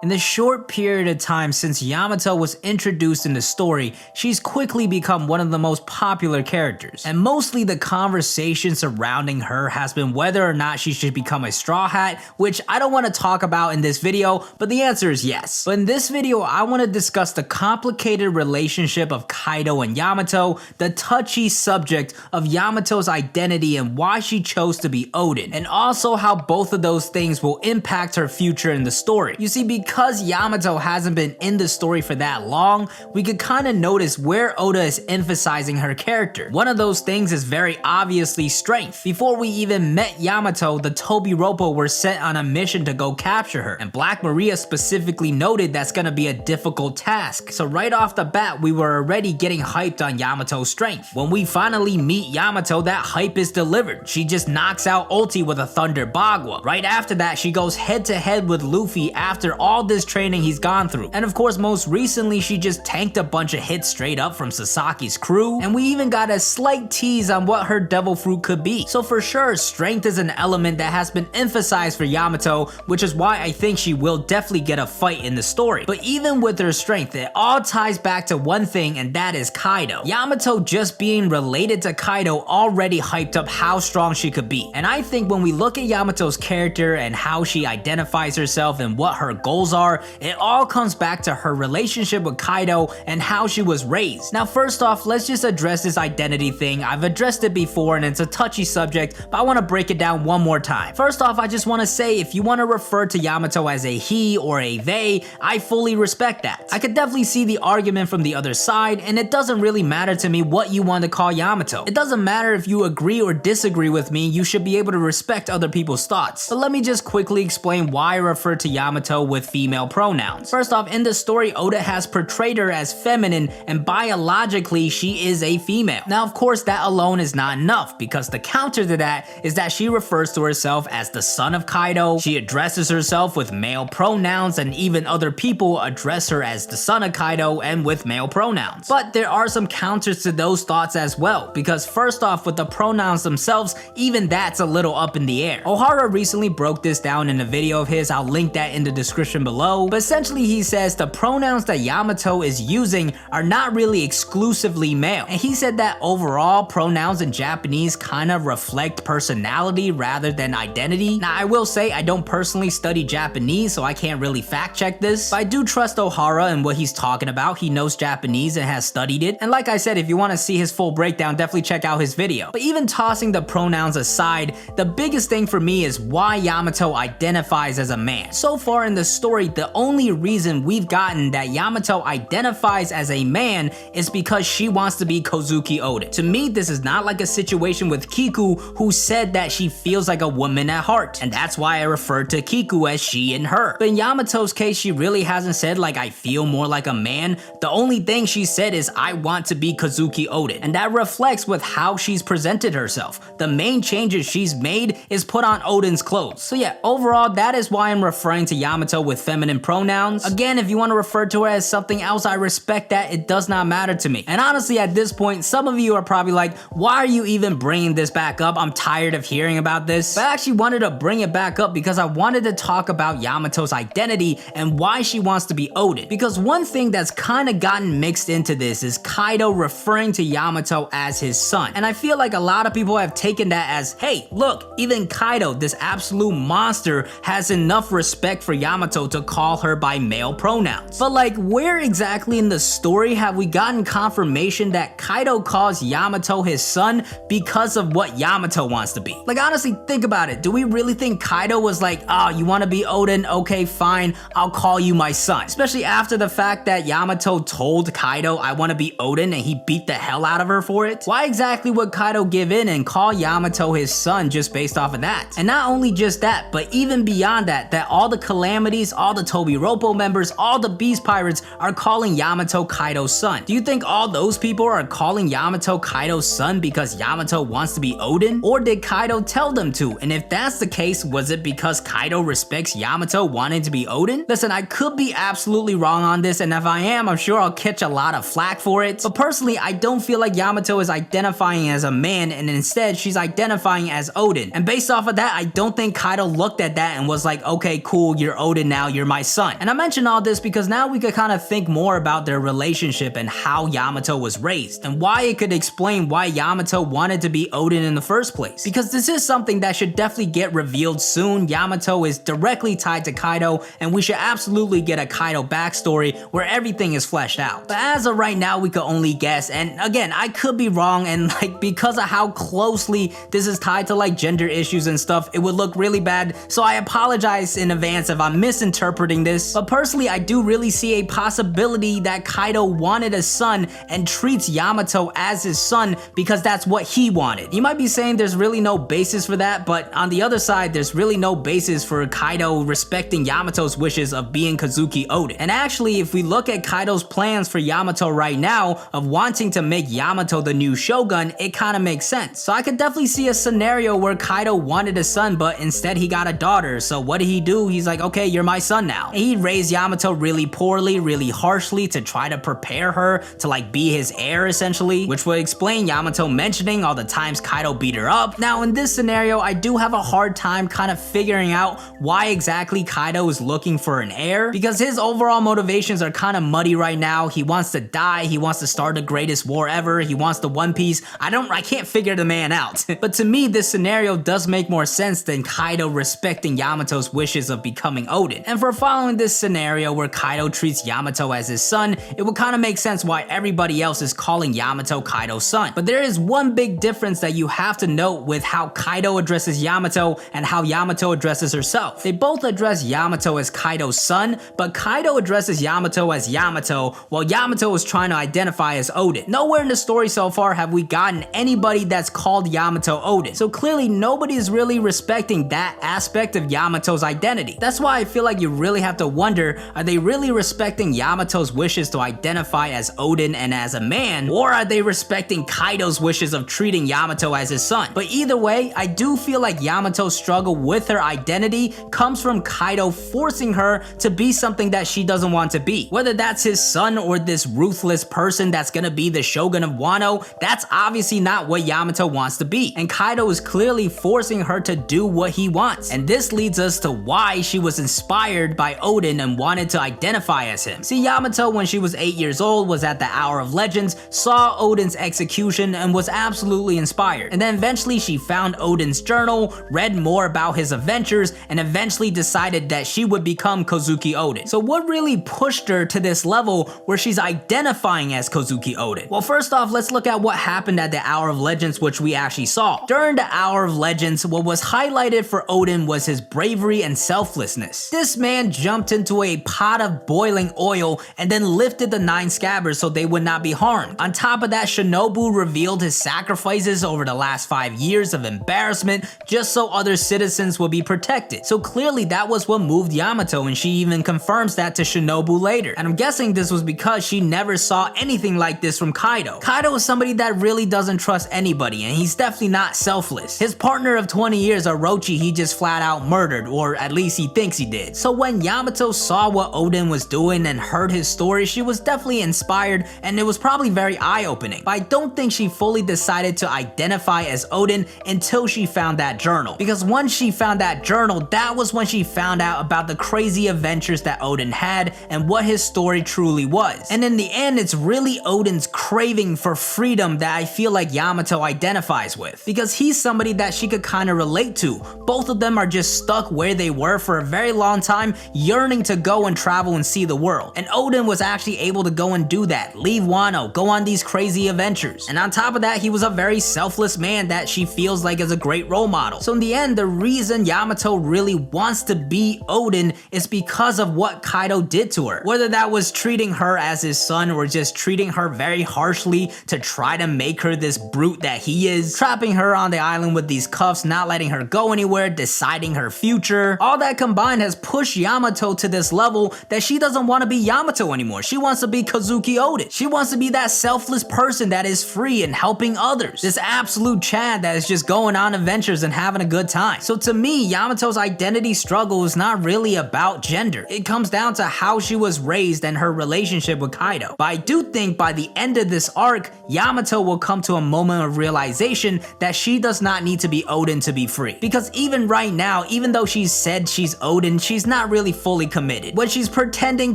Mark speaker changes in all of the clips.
Speaker 1: In the short period of time since Yamato was introduced in the story, she's quickly become one of the most popular characters, and mostly the conversation surrounding her has been whether or not she should become a Straw Hat, which I don't want to talk about in this video, but the answer is yes. But in this video, I want to discuss the complicated relationship of Kaido and Yamato, the touchy subject of Yamato's identity and why she chose to be Oden, and also how both of those things will impact her future in the story. You see, because Yamato hasn't been in the story for that long, we could kind of notice where Oda is emphasizing her character. One of those things is very obviously strength. Before we even met Yamato, the Tobiropo were sent on a mission to go capture her, and Black Maria specifically noted that's gonna be a difficult task. So right off the bat, we were already getting hyped on Yamato's strength. When we finally meet Yamato, that hype is delivered. She just knocks out Ulti with a Thunder Bagua. Right after that, she goes head to head with Luffy after all this training he's gone through. And of course, most recently, she just tanked a bunch of hits straight up from Sasaki's crew, and we even got a slight tease on what her devil fruit could be. So for sure, strength is an element that has been emphasized for Yamato, which is why I think she will definitely get a fight in the story. But even with her strength, it all ties back to one thing, and that is Kaido. Yamato just being related to Kaido already hyped up how strong she could be. And I think when we look at Yamato's character and how she identifies herself and what her goals are, it all comes back to her relationship with Kaido and how she was raised. Now first off, let's just address this identity thing. I've addressed it before and it's a touchy subject, but I want to break it down one more time. First off, I just want to say if you want to refer to Yamato as a he or a they, I fully respect that. I could definitely see the argument from the other side, and it doesn't really matter to me what you want to call Yamato. It doesn't matter if you agree or disagree with me, you should be able to respect other people's thoughts. But let me just quickly explain why I refer to Yamato with female pronouns. First off, in the story, Oda has portrayed her as feminine, and biologically, she is a female. Now, of course, that alone is not enough, because the counter to that is that she refers to herself as the son of Kaido, she addresses herself with male pronouns, and even other people address her as the son of Kaido and with male pronouns. But there are some counters to those thoughts as well, because first off, with the pronouns themselves, even that's a little up in the air. Ohara recently broke this down in a video of his, I'll link that in the description below, but essentially he says the pronouns that Yamato is using are not really exclusively male, and he said that overall pronouns in Japanese kind of reflect personality rather than identity. Now I will say I don't personally study Japanese, so I can't really fact check this, but I do trust Ohara and what he's talking about. He knows Japanese and has studied it, and like I said, if you want to see his full breakdown, definitely check out his video. But even tossing the pronouns aside, the biggest thing for me is why Yamato identifies as a man. So far in the story, the only reason we've gotten that Yamato identifies as a man is because she wants to be Kozuki Oden. To me, this is not like a situation with Kiku, who said that she feels like a woman at heart, and that's why I refer to Kiku as she and her. But in Yamato's case, she really hasn't said like I feel more like a man. The only thing she said is I want to be Kozuki Oden, and that reflects with how she's presented herself. The main changes she's made is put on Oden's clothes. So yeah, overall, that is why I'm referring to Yamato with feminine pronouns. Again, if you want to refer to her as something else, I respect that. It does not matter to me. And honestly, at this point, some of you are probably like, why are you even bringing this back up? I'm tired of hearing about this. But I actually wanted to bring it back up because I wanted to talk about Yamato's identity and why she wants to be Oden. Because one thing that's kind of gotten mixed into this is Kaido referring to Yamato as his son. And I feel like a lot of people have taken that as, hey, look, even Kaido, this absolute monster, has enough respect for Yamato to call her by male pronouns. But like, where exactly in the story have we gotten confirmation that Kaido calls Yamato his son because of what Yamato wants to be? Like, honestly, think about it. Do we really think Kaido was like, oh, you want to be Oden? Okay, fine, I'll call you my son. Especially after the fact that Yamato told Kaido, I want to be Oden, and he beat the hell out of her for it. Why exactly would Kaido give in and call Yamato his son just based off of that? And not only just that, but even beyond that, that all the calamities, all the Tobiropo members, all the Beast Pirates are calling Yamato Kaido's son. Do you think all those people are calling Yamato Kaido's son because Yamato wants to be Oden? Or did Kaido tell them to? And if that's the case, was it because Kaido respects Yamato wanting to be Oden? Listen, I could be absolutely wrong on this, and if I am, I'm sure I'll catch a lot of flack for it. But personally, I don't feel like Yamato is identifying as a man, and instead she's identifying as Oden. And based off of that, I don't think Kaido looked at that and was like, okay, cool, you're Oden now, you're my son. And I mention all this because now we could kind of think more about their relationship and how Yamato was raised, and why it could explain why Yamato wanted to be Oden in the first place. Because this is something that should definitely get revealed soon. Yamato is directly tied to Kaido, and we should absolutely get a Kaido backstory where everything is fleshed out. But as of right now, we could only guess, and again, I could be wrong, and like because of how closely this is tied to like gender issues and stuff, it would look really bad, so I apologize in advance if I'm misinterpreting this. But personally, I do really see a possibility that Kaido wanted a son and treats Yamato as his son because that's what he wanted. You might be saying there's really no basis for that, but on the other side, there's really no basis for Kaido respecting Yamato's wishes of being Kozuki Oden. And actually, if we look at Kaido's plans for Yamato right now of wanting to make Yamato the new shogun, it kind of makes sense. So I could definitely see a scenario where Kaido wanted a son, but instead he got a daughter. So what did he do? He's like, okay, you're my son now. And he raised Yamato really poorly, really harshly to try to prepare her to like be his heir essentially, which would explain Yamato mentioning all the times Kaido beat her up. Now in this scenario, I do have a hard time kind of figuring out why exactly Kaido is looking for an heir, because his overall motivations are kind of muddy right now. He wants to die, he wants to start the greatest war ever, he wants the One Piece. I can't figure the man out. But to me, this scenario does make more sense than Kaido respecting Yamato's wishes of becoming Oden. And for following this scenario where Kaido treats Yamato as his son, it would kind of make sense why everybody else is calling Yamato Kaido's son. But there is one big difference that you have to note with how Kaido addresses Yamato and how Yamato addresses herself. They both address Yamato as Kaido's son, but Kaido addresses Yamato as Yamato, while Yamato is trying to identify as Oden. Nowhere in the story so far have we gotten anybody that's called Yamato Oden, so clearly nobody is really respecting that aspect of Yamato's identity. That's why I feel like you really have to wonder, are they really respecting Yamato's wishes to identify as Oden and as a man, or are they respecting Kaido's wishes of treating Yamato as his son? But either way, I do feel like Yamato's struggle with her identity comes from Kaido forcing her to be something that she doesn't want to be. Whether that's his son or this ruthless person that's gonna be the Shogun of Wano, that's obviously not what Yamato wants to be. And Kaido is clearly forcing her to do what he wants. And this leads us to why she was inspired by Oden and wanted to identify as him. See, Yamato, when she was 8 years old, was at the Hour of Legends, saw Oden's execution, and was absolutely inspired. And then eventually she found Oden's journal, read more about his adventures, and eventually decided that she would become Kozuki Oden. So what really pushed her to this level where she's identifying as Kozuki Oden? Well, first off, let's look at what happened at the Hour of Legends, which we actually saw. During the Hour of Legends, what was highlighted for Oden was his bravery and selflessness. This man jumped into a pot of boiling oil and then lifted the 9 scabbards so they would not be harmed. On top of that, Shinobu revealed his sacrifices over the last 5 years of embarrassment just so other citizens would be protected. So clearly that was what moved Yamato, and she even confirms that to Shinobu later. And I'm guessing this was because she never saw anything like this from Kaido. Kaido is somebody that really doesn't trust anybody, and he's definitely not selfless. His partner of 20 years, Orochi, he just flat out murdered, or at least he thinks he did. So when Yamato saw what Oden was doing and heard his story, she was definitely inspired, and it was probably very eye-opening. But I don't think she fully decided to identify as Oden until she found that journal. Because once she found that journal, that was when she found out about the crazy adventures that Oden had and what his story truly was. And in the end, it's really Oden's craving for freedom that I feel like Yamato identifies with. Because he's somebody that she could kind of relate to. Both of them are just stuck where they were for a very long time, yearning to go and travel and see the world. And Oden was actually able to go and do that, leave Wano, go on these crazy adventures. And on top of that, he was a very selfless man that she feels like is a great role model. So in the end, the reason Yamato really wants to be Oden is because of what Kaido did to her. Whether that was treating her as his son or just treating her very harshly to try to make her this brute that he is, trapping her on the island with these cuffs, not letting her go anywhere, deciding her future. All that combined has pushed Yamato to this level that she doesn't want to be Yamato anymore. She wants to be Kozuki Oden. She wants to be that selfless person that is free and helping others. This absolute Chad that is just going on adventures and having a good time. So to me, Yamato's identity struggle is not really about gender. It comes down to how she was raised and her relationship with Kaido. But I do think by the end of this arc, Yamato will come to a moment of realization that she does not need to be Oden to be free. Because even right now, even though she's said she's Oden, she's not not really fully committed. When she's pretending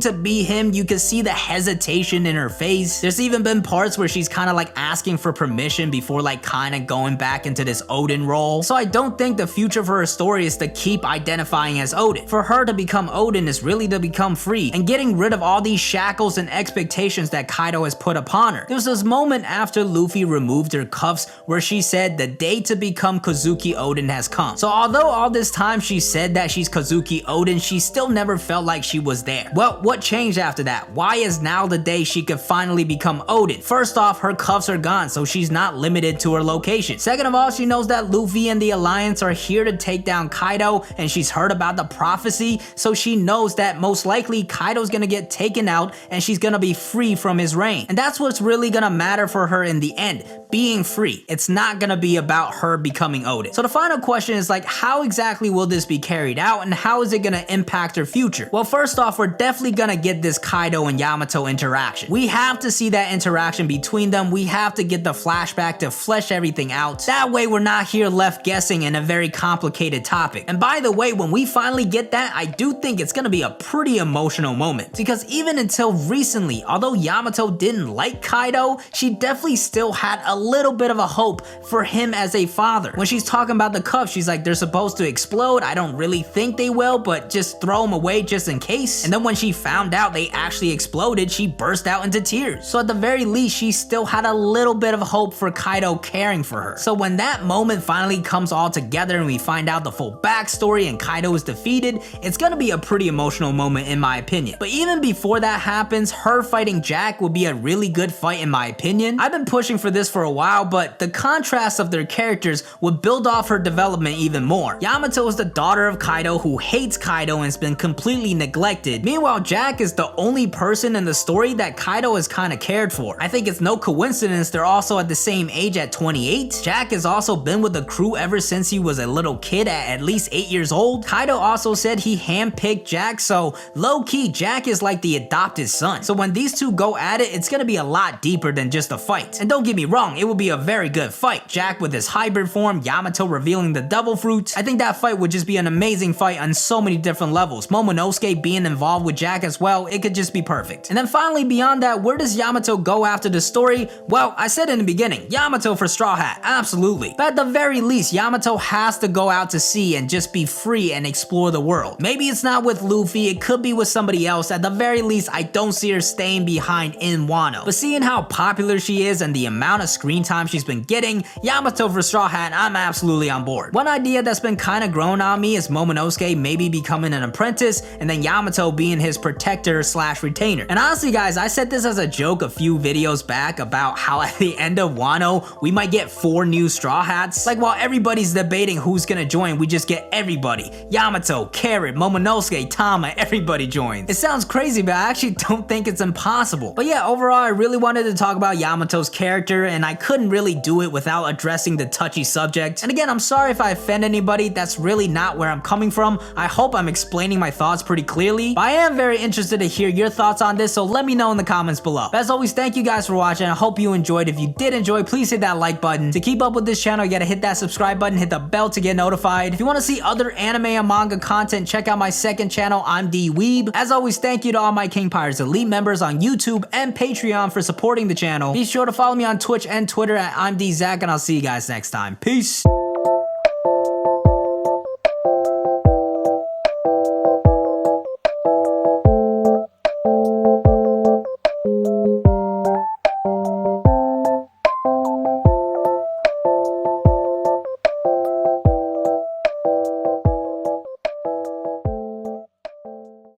Speaker 1: to be him, you can see the hesitation in her face. There's even been parts where she's kind of like asking for permission before like kind of going back into this Oden role. So I don't think the future for her story is to keep identifying as Oden. For her to become Oden is really to become free and getting rid of all these shackles and expectations that Kaido has put upon her. There was this moment after Luffy removed her cuffs where she said the day to become Kozuki Oden has come. So although all this time she said that she's Kozuki Oden, she still never felt like she was there. Well, what changed after that? Why is now the day she could finally become Oden? First off, her cuffs are gone, so she's not limited to her location. Second of all, she knows that Luffy and the Alliance are here to take down Kaido, and she's heard about the prophecy, so she knows that most likely Kaido's gonna get taken out and she's gonna be free from his reign. And that's what's really gonna matter for her in the end, being free. It's not gonna be about her becoming Oden. So the final question is like, how exactly will this be carried out and how is it gonna impact her future? Well, first off, we're definitely gonna get this Kaido and Yamato interaction. We have to see that interaction between them. We have to get the flashback to flesh everything out. That way we're not here left guessing in a very complicated topic. And by the way, when we finally get that, I do think it's gonna be a pretty emotional moment, because even until recently, although Yamato didn't like Kaido, she definitely still had a little bit of a hope for him as a father. When she's talking about the cuffs, she's like, they're supposed to explode. I don't really think they will, but just throw them away just in case. And then when she found out they actually exploded, she burst out into tears. So at the very least, she still had a little bit of hope for Kaido caring for her. So when that moment finally comes all together and we find out the full backstory and Kaido is defeated, it's gonna be a pretty emotional moment in my opinion. But even before that happens, her fighting Jack would be a really good fight in my opinion. I've been pushing for this for a while, but the contrast of their characters would build off her development even more. Yamato is the daughter of Kaido who hates Kaido and has been completely neglected. Meanwhile, Jack is the only person in the story that Kaido has kind of cared for. I think it's no coincidence they're also at the same age at 28. Jack has also been with the crew ever since he was a little kid at least 8 years old. Kaido also said he handpicked Jack, so low-key, Jack is like the adopted son. So when these two go at it, it's gonna be a lot deeper than just a fight. And don't get me wrong, it will be a very good fight. Jack with his hybrid form, Yamato revealing the devil fruit. I think that fight would just be an amazing fight on so many different levels. Momonosuke being involved with Jack as well, it could just be perfect. And then finally, beyond that, where does Yamato go after the story? Well, I said in the beginning, Yamato for Straw Hat, absolutely. But at the very least, Yamato has to go out to sea and just be free and explore the world. Maybe it's not with Luffy, it could be with somebody else. At the very least, I don't see her staying behind in Wano. But seeing how popular she is and the amount of screen time she's been getting, Yamato for Straw Hat, I'm absolutely on board. One idea that's been kind of grown on me is Momonosuke maybe becoming an apprentice and then Yamato being his protector slash retainer. And honestly guys, I said this as a joke a few videos back about how at the end of Wano, we might get 4 new Straw Hats. Like while everybody's debating who's gonna join, we just get everybody. Yamato, Carrot, Momonosuke, Tama, everybody joins. It sounds crazy, but I actually don't think it's impossible. But yeah, overall, I really wanted to talk about Yamato's character and I couldn't really do it without addressing the touchy subject. And again, I'm sorry if I offend anybody, that's really not where I'm coming from. I hope I'm explaining my thoughts pretty clearly, but I am very interested to hear your thoughts on this, so let me know in the comments below. But as always, thank you guys for watching. I hope you enjoyed. If you did enjoy, please hit that like button. To keep up with this channel, you gotta hit that subscribe button, hit the bell to get notified. If you want to see other anime and manga content, check out my second channel, I'm D-Weeb. As always, thank you to all my King Pirates Elite members on YouTube and Patreon for supporting the channel. Be sure to follow me on Twitch and Twitter at I'm D-Zach, and I'll see you guys next time. Peace!